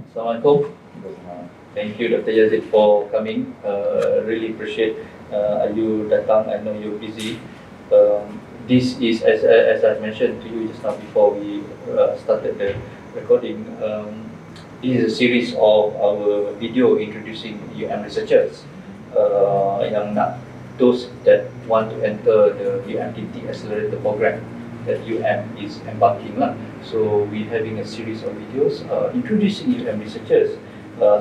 Assalamualaikum. Thank you, Dr. Yazed, for coming. Really appreciate you datang. I know you're busy. This is, as I mentioned to you just now before we started the recording, this is a series of our video introducing researchers yang nak those that want to enter the UMTT Accelerator program that is embarking lah. So we're having a series of videos introducing researchers.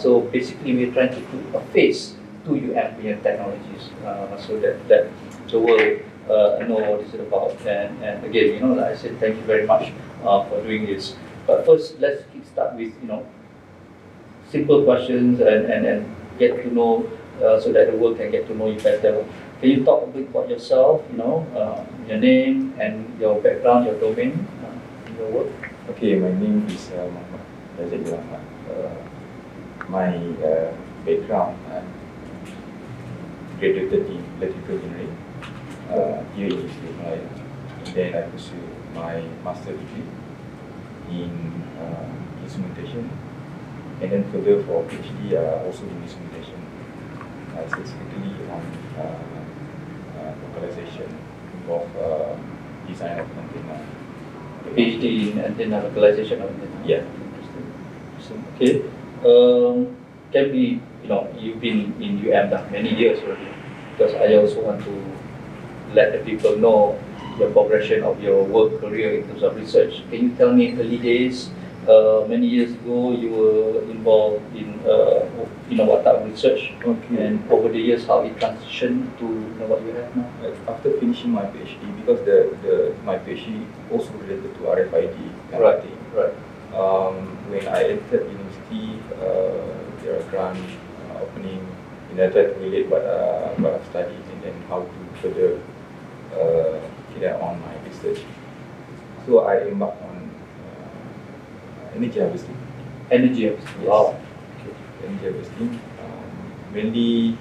So basically we're trying to put a face to punya technologies so that the world know what it's about. And again, like I said, thank you very much for doing this. But first, let's start with simple questions and get to know so that the world can get to know you better. Can you talk a bit about yourself, your name and your background, your domain, your work? Okay, my name is Mohd. Ahmad. My background, graduated in electrical engineering here in Islam. Then I pursued my master degree in instrumentation, and then further for PhD also in instrumentation, specifically on localization of design of antenna. PhD in antenna localization of antenna. Yeah. Interesting. Okay. Can be, you've been in many years already, because I also want to let the people know your progression of your work career in terms of research. Can you tell me early days, many years ago you were involved in what type of research? Okay. And over the years how it transitioned to what you have now? After finishing my PhD, because my PhD also related to RFID kind Right. of thing. Right. When I entered university, there are grant opening, and I tried to relate what I've studied and then how to further carry on my research. So I embarked on energy harvesting. Energy harvesting. Yes. Wow. Okay. Energy harvesting, mainly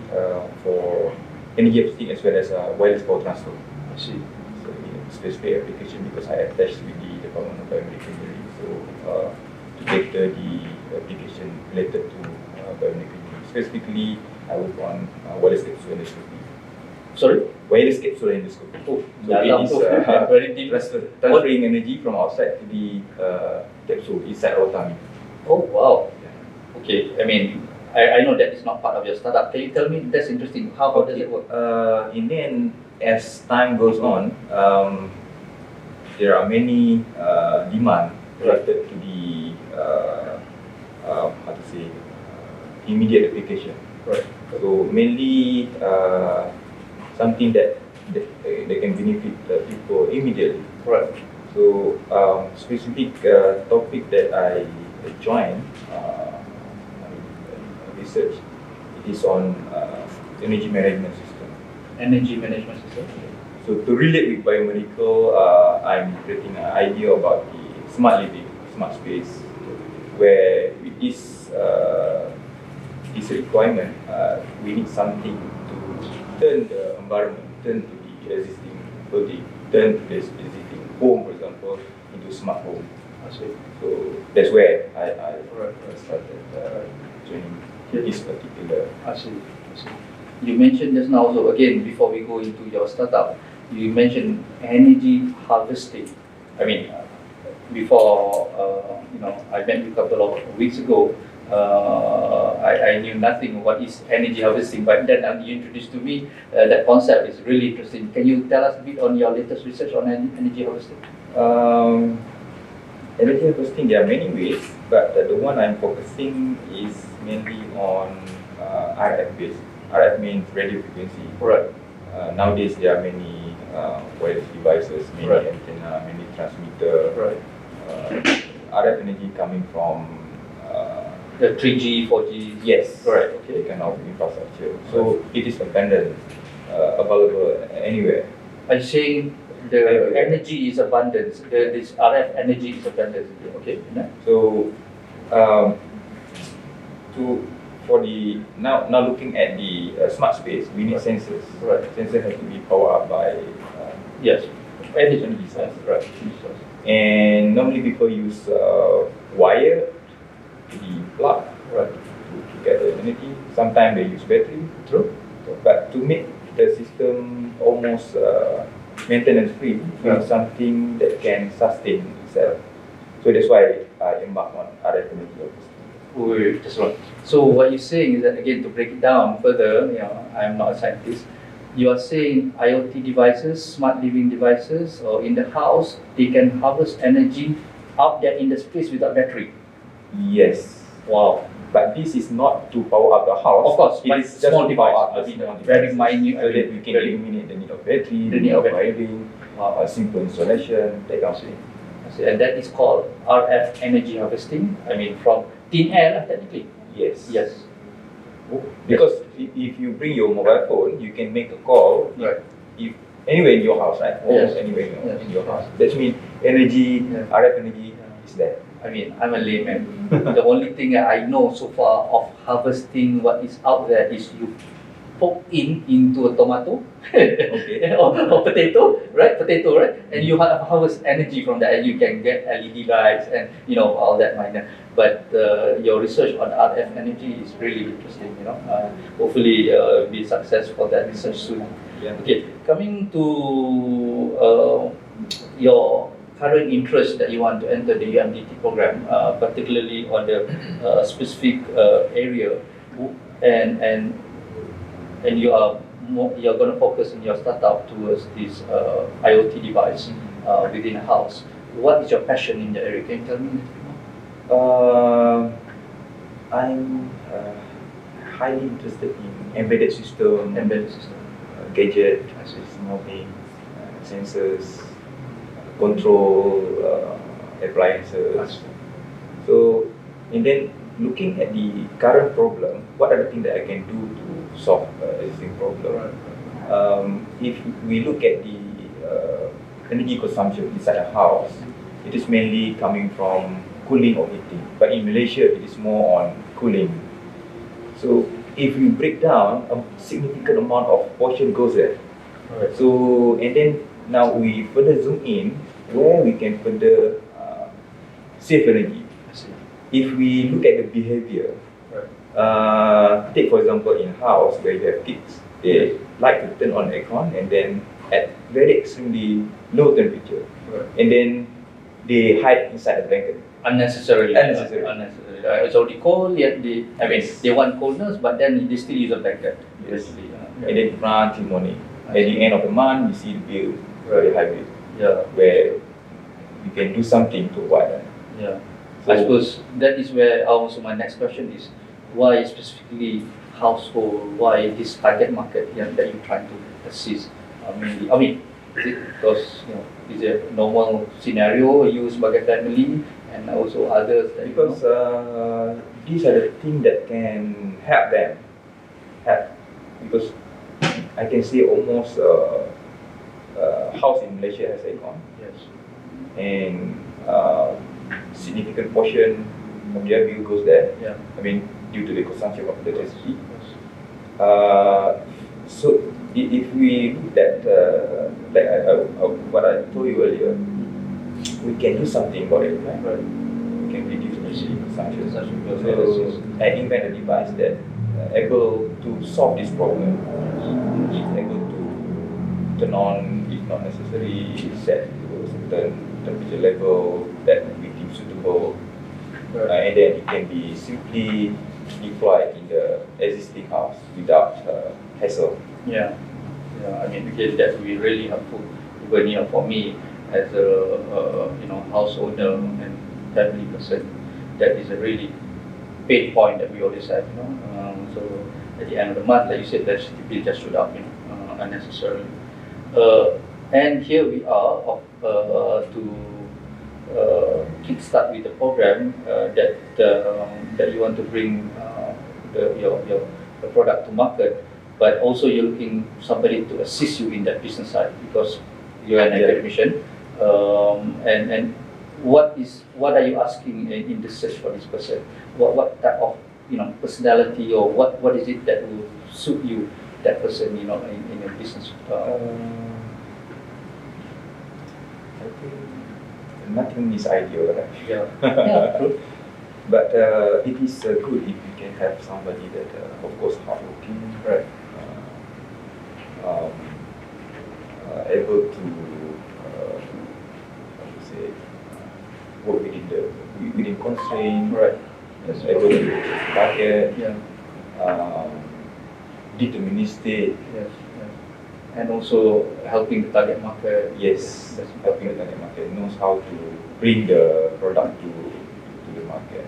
for energy harvesting as well as wireless power transfer. I see. So specific application because I attached with the Department of Biomedical Engineering. So to cater the application related to biomedical engineering. Specifically, I work on wireless capsule endoscopy. Sorry? Wireless capsule endoscopy. Oh, so it is very deep. transferring energy from outside to the capsule inside our tummy. Oh, wow. Yeah. Okay, I know that is not part of your startup. Can you tell me? That's interesting. How does it work? In the end, as time goes on, there are many demand related to the immediate application. Right. So mainly something that they can benefit the people immediately. Right. So specific topic that I joined research, it is on energy management system. Energy management system. So to relate with biomedical, I'm creating an idea about the smart living, smart space, where with this requirement, we need something to turn the environment, turn to the existing building, turn to the existing home, for example, into smart home. I see. So that's where I started joining Okay. this particular. I see. You mentioned just now, so again, before we go into your startup, you mentioned energy harvesting. Before I met you a couple of weeks ago, I knew nothing what is energy harvesting, but then you introduced to me that concept is really interesting. Can you tell us a bit on your latest research on energy harvesting? Energy harvesting, there are many ways, but the one I'm focusing is mainly on RF based. RF means radio frequency. Right. Nowadays there are many wireless devices, many Right. antenna, many transmitter. Right. RF energy coming from The 3G, 4G. yes, Right. okay, kind of infrastructure. So it is abundant, available anywhere. Are you saying the energy is abundance? This RF energy is abundance. Okay. So now looking at the smart space, we need sensors. Right. Sensors have to be powered up by Yes. energy source. Right. And normally people use wire the plug Right. to get the energy. Sometimes they use battery. True. But to make the system almost maintenance free, we need something that can sustain itself. So that's why I embarked on RF energy harvesting. Wait, just one. So what you're saying is that, again, to break it down further, I'm not a scientist. You are saying IoT devices, smart living devices, or in the house, they can harvest energy out there in the space without battery. Yes. Wow. But this is not to power up the house. Of course, it but is just small to power device, up the small very devices, minute, so that we can very- eliminate the need of battery, The need of battery. wiring, simple installation, that kind of thing. And that is called RF energy harvesting. I mean, from thin air, technically. Yes. Yes. Because if you bring your mobile phone, you can make a call Right. if anywhere in your house, right? Yes. Almost anywhere Yes. in your house. That means energy, Yeah. RF energy is there. I mean, I'm a layman. The only thing that I know so far of harvesting what is out there is you poke into a tomato Okay. or potato, right? Potato, right? And you harvest energy from that, and you can get LED lights and all that minor. But your research on RF energy is really interesting. Hopefully be successful that research soon. Yeah. Okay, coming to your current interest that you want to enter the UMDT program, particularly on the specific area, and you're going to focus in your startup towards this IoT device within a house. What is your passion in the area? Can you tell me a little bit more? I'm highly interested in embedded system, Embedded system. gadget, I see. small things, sensors, control appliances. So, and then looking at the current problem, what are the things that I can do to solve existing problem? If we look at the energy consumption inside a house, it is mainly coming from cooling or heating. But in Malaysia, it is more on cooling. So if we break down, a significant amount of portion goes there. Right. So, and then now we further zoom in where we can further save energy. I see. If we look at the behavior, Right. take for example in house where you have kids, they like to turn on aircon and then at very extremely low temperature, Right. and then they hide inside the blanket. Unnecessarily. Unnecessary. It's already cold, yet they want coldness, but then they still use a blanket. Yes. Basically. And then run till morning. At the end of the month, you see the bill very high bill, Yeah. where you can do something to avoid that. Yeah. So- I suppose that is where also my next question is, why specifically household, why this target market that you're trying to assist? Mainly, is it because is it a normal scenario used by a family and also others that Because these are the things that can help them. Because I can see almost house in Malaysia has aircon, yes, and significant portion of their bill goes there. yeah, I mean, due to the consumption of electricity. yes. So if we look at like what I told you earlier, we can do something about it, right? Right. We can reduce energy consumption. Consumption. So I invent a device that able to solve this problem. It's able to turn on, if not necessary, set to a certain temperature level that we deem suitable, Right. and then it can be simply deployed in the existing house without hassle. Yeah, again, that will be really helpful. Even for me as a house owner and family person, that is a really pain point that we always have. So at the end of the month, like you said, that bill just shoot up, unnecessarily. And here we are to kickstart with the program that you want to bring your product to market, but also you're looking somebody to assist you in that business side because you're an academician. And what are you asking in the search for this person? What type of personality, or what is it that will suit you, that person, in your business? I think nothing is ideal, right? Yeah, true. But it is good if you can have somebody that, of course, hardworking, Right. um, able to, how to say, work within constraint, Right. That's able to target, Yeah. deterministic. Yes. Yes. And also helping the target market. Yes, That's helping the target market, knows how to bring the product to the market.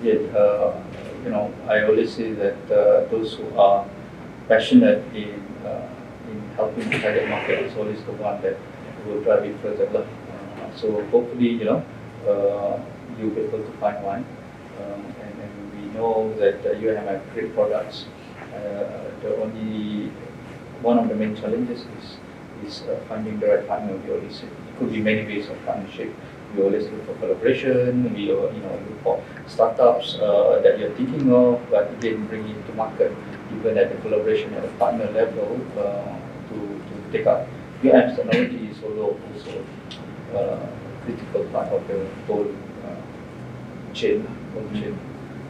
Yeah, I always say that those who are passionate in helping the target market is always the one that will drive it further. So hopefully, you'll be able to find one. And we know that you have great products. The only one of the main challenges is finding the right partner. We always say it could be many ways of partnership. We always look for collaboration. We look for startups that you're thinking of, but again bring it to market, even at the collaboration at the partner level to take up. Your apps technology is also a critical part of the whole chain.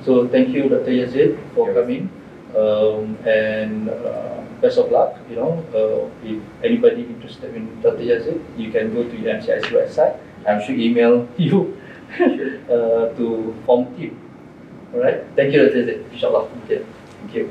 So thank you, Dr. Yazed, for coming. And best of luck. If anybody interested in Dr. Yazed, you can go to the MCIC website. I'm sure email you to form team. All right. Thank you, Dr. Yazed. Inshallah. Okay. Thank you.